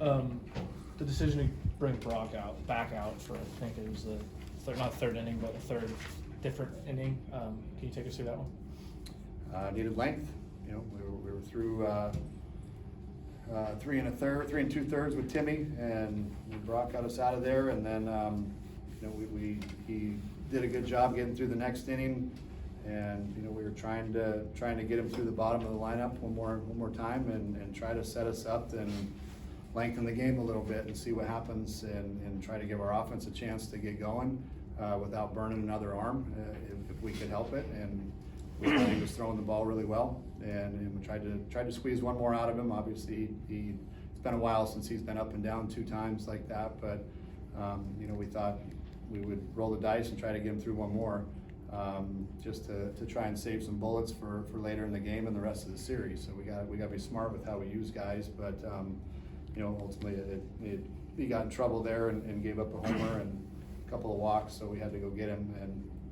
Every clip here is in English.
The decision to bring Brock back out for, I think it was not third inning, but a third different inning. Can you take us through that one? Needed length. You know, we were through 3 2/3 with Timmy, and Brock got us out of there. And then you know, he did a good job getting through the next inning, and you know, we were trying to get him through the bottom of the lineup one more time and try to set us up and lengthen the game a little bit and see what happens, and try to give our offense a chance to get going without burning another arm if we could help it. And we thought he was throwing the ball really well, and we tried to squeeze one more out of him. Obviously, it's been a while since he's been up and down 2 times like that, but you know, we thought we would roll the dice and try to get him through one more, just to try and save some bullets for later in the game and the rest of the series. So we got to be smart with how we use guys, but you know, ultimately he got in trouble there and gave up a homer and a couple of walks, so we had to go get him.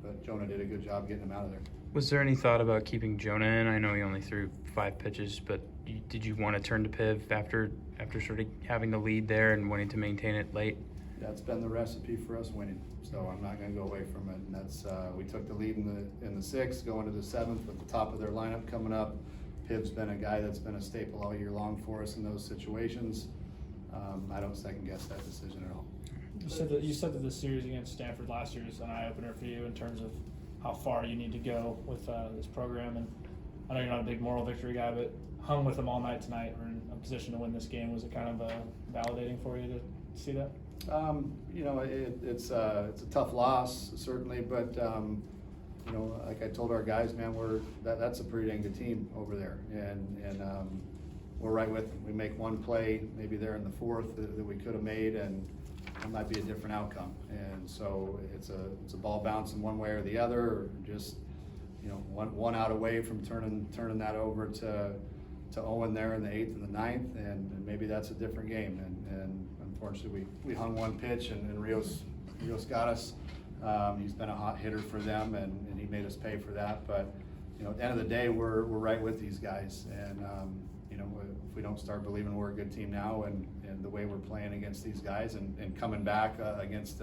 But Jonah did a good job getting him out of there. Was there any thought about keeping Jonah in? I know he only threw 5 pitches, but did you want to turn to Piv after sort of having the lead there and wanting to maintain it late? That's been the recipe for us winning, so I'm not going to go away from it. And that's we took the lead in the 6th, going to the 7th with the top of their lineup coming up. Piv's been a guy that's been a staple all year long for us in those situations. I don't second guess that decision at all. You said that the series against Stanford last year is an eye opener for you in terms of how far you need to go with this program. And I know you're not a big moral victory guy, but hung with them all night tonight. We're in a position to win this game. Was it kind of validating for you to see that? You know, it's a tough loss certainly, but you know, like I told our guys, man, that's a pretty dang good team over there, and we're right with them. We make one play maybe there in the 4th that we could have made, and it might be a different outcome. And so it's a ball bouncing one way or the other, or just, you know, one out away from turning that over to Owen there in the 8th and the 9th, and maybe that's a different game. And unfortunately, we hung one pitch, and Rios got us. He's been a hot hitter for them, and he made us pay for that. But you know, at the end of the day, we're right with these guys, and you know, if we don't start believing we're a good team now, and the way we're playing against these guys, and coming back against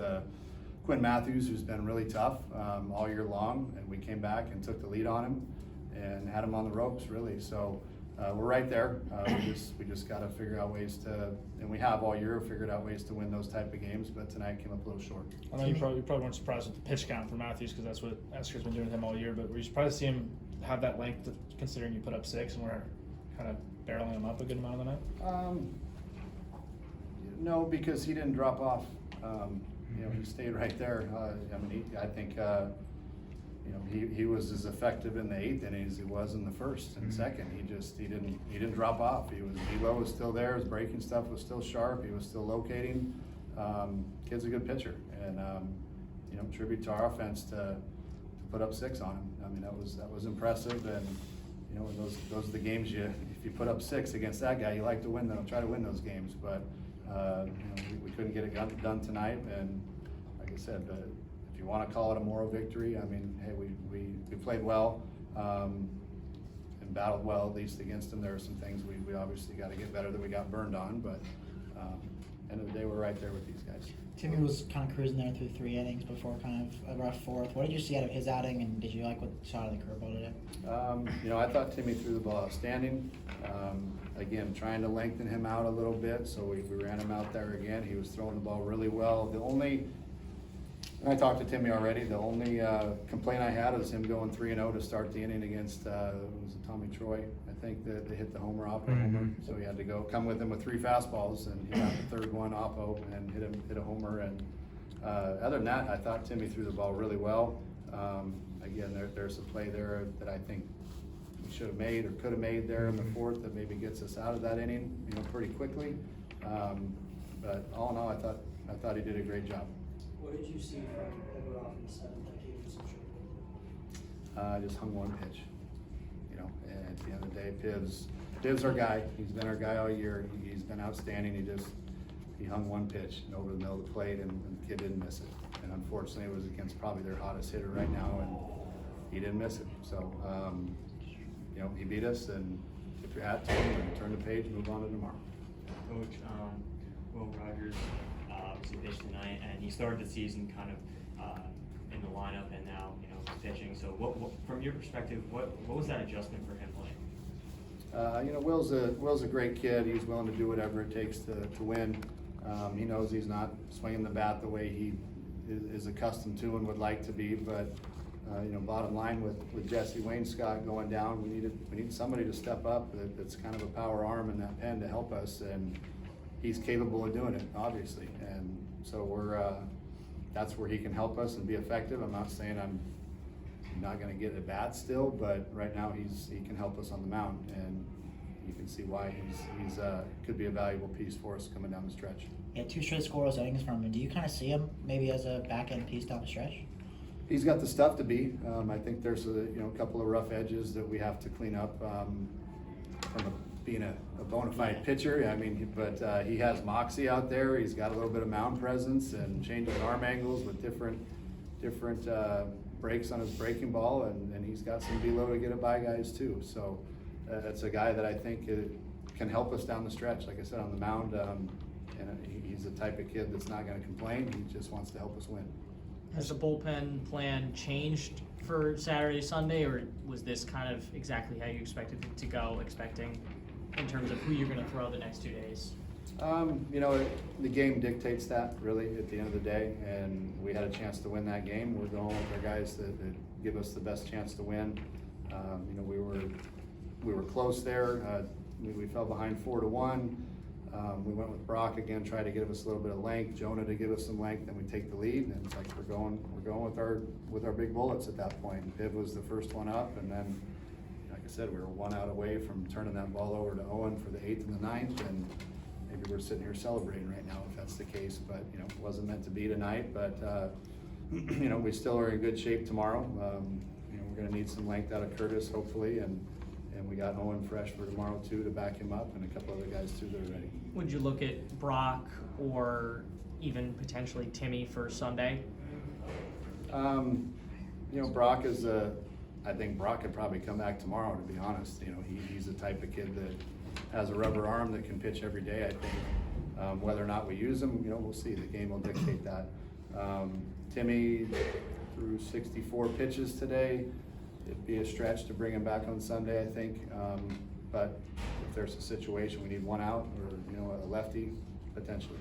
Quinn Matthews, who's been really tough all year long, and we came back and took the lead on him and had him on the ropes really. So we're right there. We just got to figure out ways to, and we have all year figured out ways to win those type of games, but tonight came up a little short. I know you probably weren't surprised with the pitch count for Matthews, because that's what Esker's been doing with him all year, but were you surprised to see him have that length, considering you put up 6 and we're kind of barreling him up a good amount of the night? No, because he didn't drop off. You know, he stayed right there. I mean, I think you know, he was as effective in the 8th inning as he was in the 1st and 2nd. He didn't drop off. Elo was still there. His breaking stuff was still sharp. He was still locating. Kid's a good pitcher, and you know, tribute to our offense to put up 6 on him. I mean, that was impressive. And you know, those are the games if you put up 6 against that guy, you like to win them, try to win those games. But you know, we couldn't get it done tonight. And like I said, if you want to call it a moral victory, I mean, hey, we played well and battled well, at least against them. There are some things we obviously got to get better that we got burned on, but end of the day, we're right there with these guys. Timmy was kind of cruising there through 3 innings before kind of a rough 4th. What did you see out of his outing, and did you like what shot of the curveball today? You know, I thought Timmy threw the ball outstanding. Again, trying to lengthen him out a little bit, so we ran him out there again. He was throwing the ball really well. And I talked to Timmy already. The only complaint I had is him going 3-0 to start the inning against was it Tommy Troy? I think that they hit the homer homer, so he had to come with him with 3 fastballs, and he got the 3rd one oppo and hit a homer. And other than that, I thought Timmy threw the ball really well. Again, there's a play there that I think we should have made or could have made there in the 4th that maybe gets us out of that inning, you know, pretty quickly. But all in all, I thought he did a great job. What did you see from Everoff in the 7th that gave you some trouble? I just hung one pitch, you know, and at the end of the day, Piv's our guy. He's been our guy all year. He's been outstanding. He hung one pitch over the middle of the plate, and the kid didn't miss it. And unfortunately, it was against probably their hottest hitter right now, and he didn't miss it. So, you know, he beat us, and tip your hat to him and turn the page, move on to tomorrow. Coach, Will Rogers obviously pitched tonight, and he started the season kind of in the lineup, and now pitching. So, what from your perspective, what was that adjustment for him playing? Will's a great kid. He's willing to do whatever it takes to win. He knows he's not swinging the bat the way he is accustomed to and would like to be, but bottom line with Jesse Wainscott going down, we need somebody to step up that's kind of a power arm in that pen to help us, and he's capable of doing it, obviously. And so that's where he can help us and be effective. I'm not saying I'm not going to get at bat still, but right now he can help us on the mound, and you can see why he's could be a valuable piece for us coming down the stretch. Yeah, 2 straight scoreless innings from him. Do you kind of see him maybe as a back end piece down the stretch? He's got the stuff to be. I think there's a couple of rough edges that we have to clean up from being a bona fide pitcher. I mean, but he has moxie out there. He's got a little bit of mound presence and changing arm angles with different breaks on his breaking ball, and he's got some velo to get it by guys too. So it's a guy that I think can help us down the stretch. Like I said, on the mound, and he's the type of kid that's not going to complain. He just wants to help us win. Has the bullpen plan changed for Saturday, Sunday, or was this kind of exactly how you expected it to go, expecting in terms of who you're going to throw the next 2 days? The game dictates that really at the end of the day, and we had a chance to win that game. We're going with our guys that give us the best chance to win. We were close there. We fell behind 4-1. We went with Brock again, tried to give us a little bit of length, Jonah to give us some length, then we take the lead, and it's like we're going with our big bullets at that point. Piv was the first one up, and then, like I said, we were 1 out away from turning that ball over to Owen for the 8th and the 9th, and maybe we're sitting here celebrating right now if that's the case, but it wasn't meant to be tonight. But we still are in good shape tomorrow. We're going to need some length out of Curtis, hopefully, and we got Owen fresh for tomorrow too to back him up, and a couple other guys too that are ready. Would you look at Brock or even potentially Timmy for Sunday? Brock is I think Brock could probably come back tomorrow, to be honest. He's the type of kid that has a rubber arm that can pitch every day, I think. Whether or not we use him, we'll see. The game will dictate that. Timmy threw 64 pitches today. It'd be a stretch to bring him back on Sunday, I think. But if there's a situation we need 1 out or a lefty, potentially.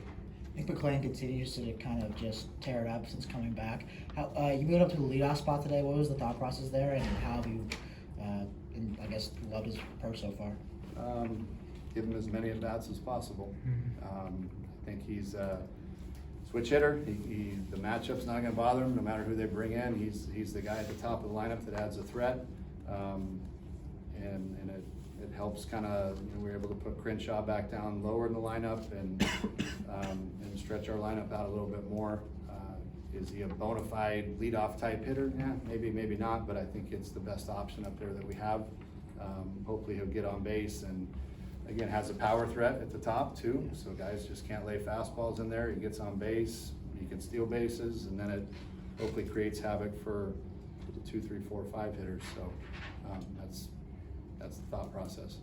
I think McClain continues to kind of just tear it up since coming back. How you moved up to the leadoff spot today. What was the thought process there, and how have you, loved his approach so far? Give him as many at bats as possible. I think he's a switch hitter. The matchup's not going to bother him, no matter who they bring in. He's the guy at the top of the lineup that adds a threat, and it helps kind of. We're able to put Crenshaw back down lower in the lineup and stretch our lineup out a little bit more. Is he a bona fide leadoff type hitter? Yeah, maybe not, but I think it's the best option up there that we have. Hopefully he'll get on base, and again has a power threat at the top too, so guys just can't lay fastballs in there. He gets on base, he can steal bases, and then it hopefully creates havoc for the 2, 3, 4, 5 hitters. So that's the thought process.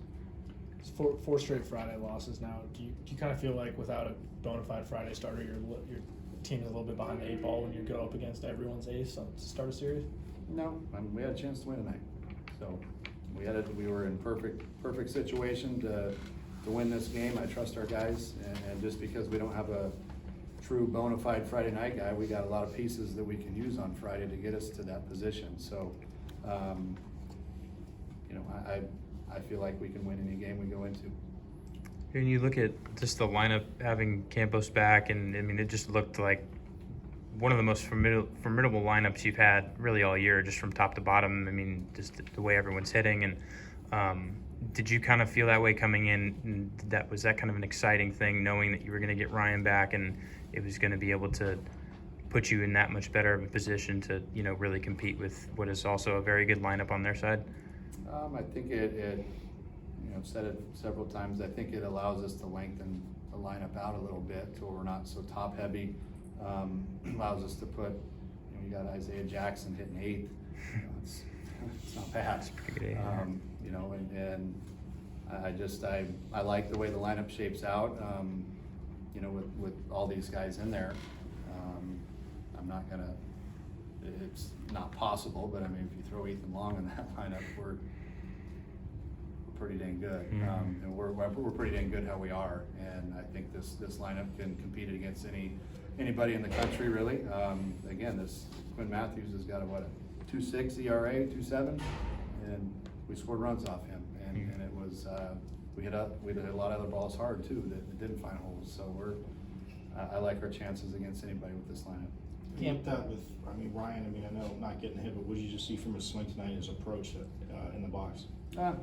It's four straight Friday losses now. Do you kind of feel like without a bona fide Friday starter, your team is a little bit behind the 8 ball when you go up against everyone's ace to start a series? No, we had a chance to win tonight, so we were in perfect situation to win this game. I trust our guys, and just because we don't have a true bona fide Friday night guy, we got a lot of pieces that we can use on Friday to get us to that position. So, I feel like we can win any game we go into. When you look at just the lineup having Campos back, and I mean, it just looked like one of the most formidable lineups you've had really all year, just from top to bottom. I mean, just the way everyone's hitting. And did you kind of feel that way coming in? And was that kind of an exciting thing, knowing that you were going to get Ryan back and it was going to be able to put you in that much better of a position to, really compete with what is also a very good lineup on their side? I think it I've said it several times, I think it allows us to lengthen the lineup out a little bit to where we're not so top heavy. Allows us to put, you got Isaiah Jackson hitting 8th. It's not bad. That's pretty good. And I like the way the lineup shapes out. you know, with all these guys in there, I'm not gonna, it's not possible, but I mean, if you throw Ethan Long in that lineup, we're pretty dang good. Mhm. And we're pretty dang good how we are, and I think this lineup can compete against anybody in the country, really. Again, this Quinn Matthews has got a 2.6 ERA, 2.7, and we scored runs off him, and it was we hit a lot of other balls hard too that didn't find holes. So I like our chances against anybody with this lineup. With that, Ryan, I know not getting hit, but what did you just see from his swing tonight, his approach in the box?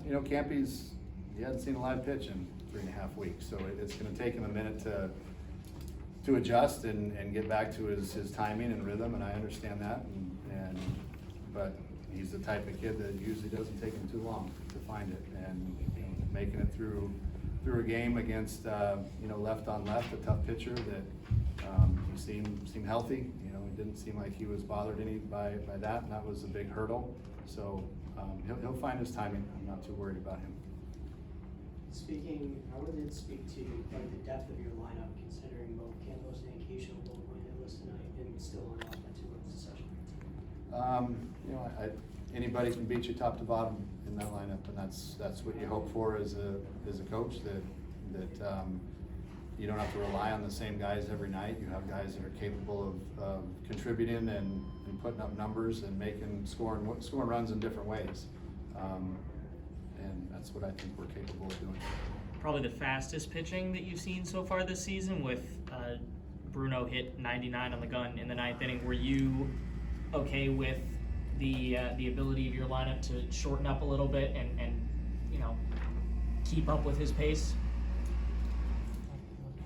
You know, Campy's, he hadn't seen a live pitch in 3.5 weeks, so it's gonna take him a minute to adjust and get back to his timing and rhythm, and I understand that, but he's the type of kid that usually doesn't take him too long to find it, and you know, making it through a game against you know, left on left, a tough pitcher that he seemed healthy. You know, it didn't seem like he was bothered by that, and that was a big hurdle. So he'll find his timing. I'm not too worried about him. Speaking, how would it speak to like the depth of your lineup, considering both Campos and Keisha will both win hitless tonight and still on off by 2 runs to such a great team? You know, anybody can beat you top to bottom in that lineup, and that's what you hope for as a coach, that you don't have to rely on the same guys every night. You have guys that are capable of contributing and putting up numbers and scoring runs in different ways, and that's what I think we're capable of doing. Probably the fastest pitching that you've seen so far this season, with Bruno hit 99 on the gun in the 9th inning. Were you okay with the ability of your lineup to shorten up a little bit and you know, keep up with his pace?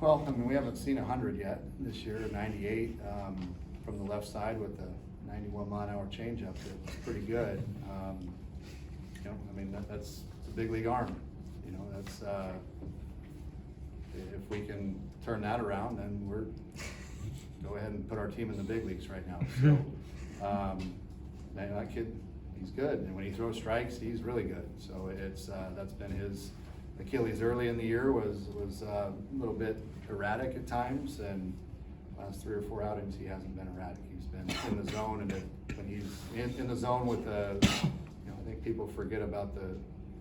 Well, I mean, we haven't seen 100 yet this year, 98 from the left side with the 91-mile-an-hour changeup. It's pretty good. You know, I mean, that's a big league arm. You know, that's if we can turn that around, then we're go ahead and put our team in the big leagues right now. So that kid, he's good, and when he throws strikes, he's really good. So it's that's been his Achilles early in the year, was a little bit erratic at times, and last 3 or 4 outings he hasn't been erratic. He's been in the zone, and when he's in the zone with the, you know, I think people forget about the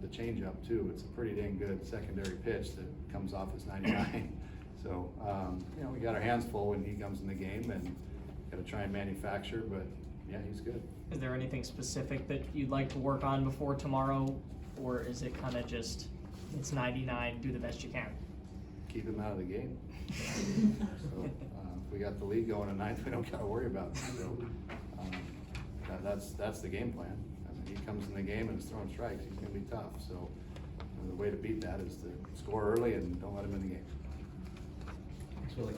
changeup too. It's a pretty dang good secondary pitch that comes off his 99. So you know, we got our hands full when he comes in the game, and got to try and manufacture. But yeah, he's good. Is there anything specific that you'd like to work on before tomorrow, or is it kind of just, it's 99, do the best you can? Keep him out of the game. So if we got the lead going at 9th, we don't got to worry about it. So that's the game plan. I mean, he comes in the game and is throwing strikes, he's going to be tough. So you know, the way to beat that is to score early and don't let him in the game. Thanks, Willie.